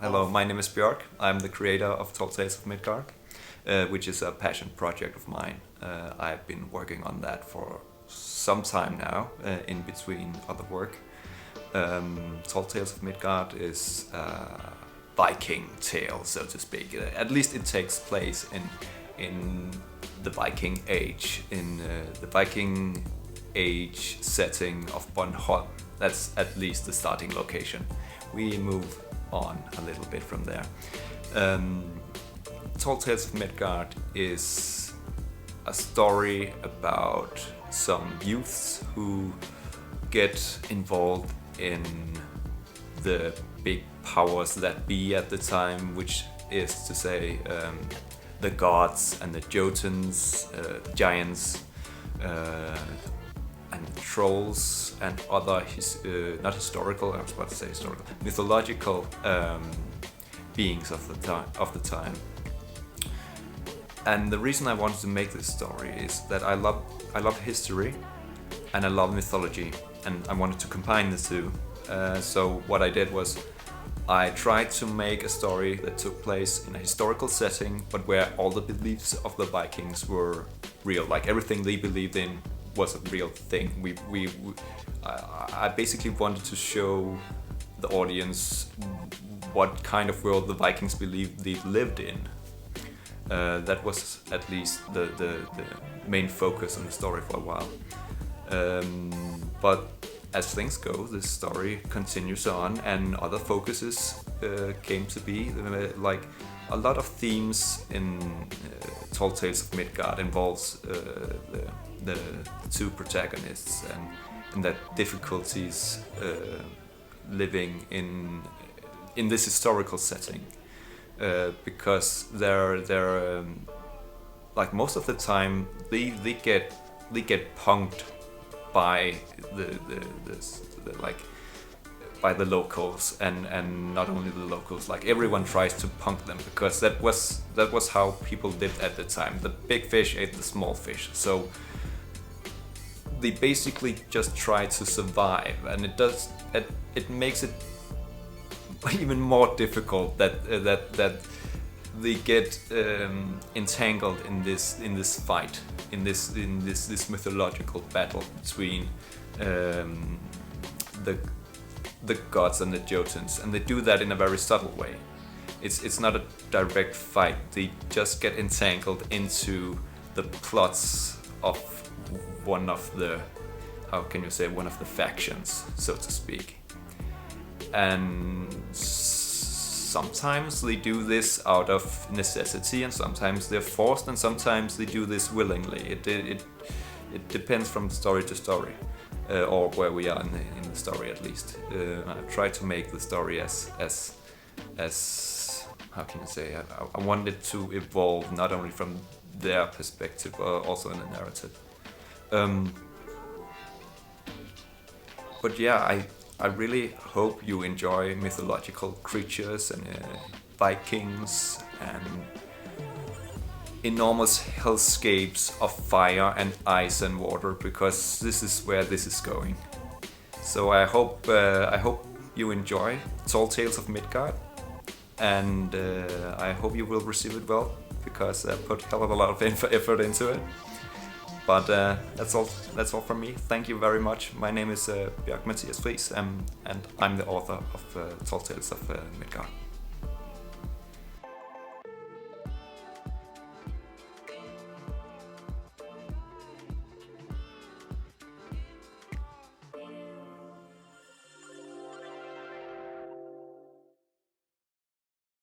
Hello, my name is Bjørk. I'm the creator of Tall Tales of Midgard, which is a passion project of mine. I've been working on that for some time now, in between other work. Tall Tales of Midgard is a Viking tale, so to speak. At least it takes place in the Viking age, in the Viking age setting of Bornholm. That's at least the starting location. We move on a little bit from there. Tall Tales of Midgard is a story about some youths who get involved in the big powers that be at the time, which is to say the gods and the Jotuns, giants, and trolls and other not historical, I was about to say historical, mythological beings of the time. And the reason I wanted to make this story is that I love history and I love mythology, and I wanted to combine the two. So what I did was I tried to make a story that took place in a historical setting, but where all the beliefs of the Vikings were real, like everything they believed in was a real thing. I basically wanted to show the audience what kind of world the Vikings believed they lived in. That was at least the main focus on the story for a while. But as things go, this story continues on, and other focuses came to be. Like a lot of themes in Tall Tales of Midgard involves the two protagonists and their difficulties living in this historical setting, because they're like most of the time they get punked by the by the locals, and not only the locals, like everyone tries to punk them, because that was how people lived at the time. The big fish ate the small fish, so they basically just try to survive, and it makes it even more difficult that they get entangled in this fight, in this mythological battle between the gods and the Jotuns, and they do that in a very subtle way. It's not a direct fight. They just get entangled into the plots of one of the factions, so to speak. And sometimes they do this out of necessity, and sometimes they're forced, and sometimes they do this willingly. It depends from story to story, or where we are in the story at least. I try to make the story as how can you say? I want it to evolve not only from their perspective, but also in the narrative. But yeah, I really hope you enjoy mythological creatures and Vikings and enormous hellscapes of fire and ice and water, because this is where this is going. So I hope you enjoy Tall Tales of Midgard, and I hope you will receive it well, because I put a hell of a lot of effort into it. But that's all from me. Thank you very much. My name is Bjørk Matias Friis, and I'm the author of Tall Tales of Midgard.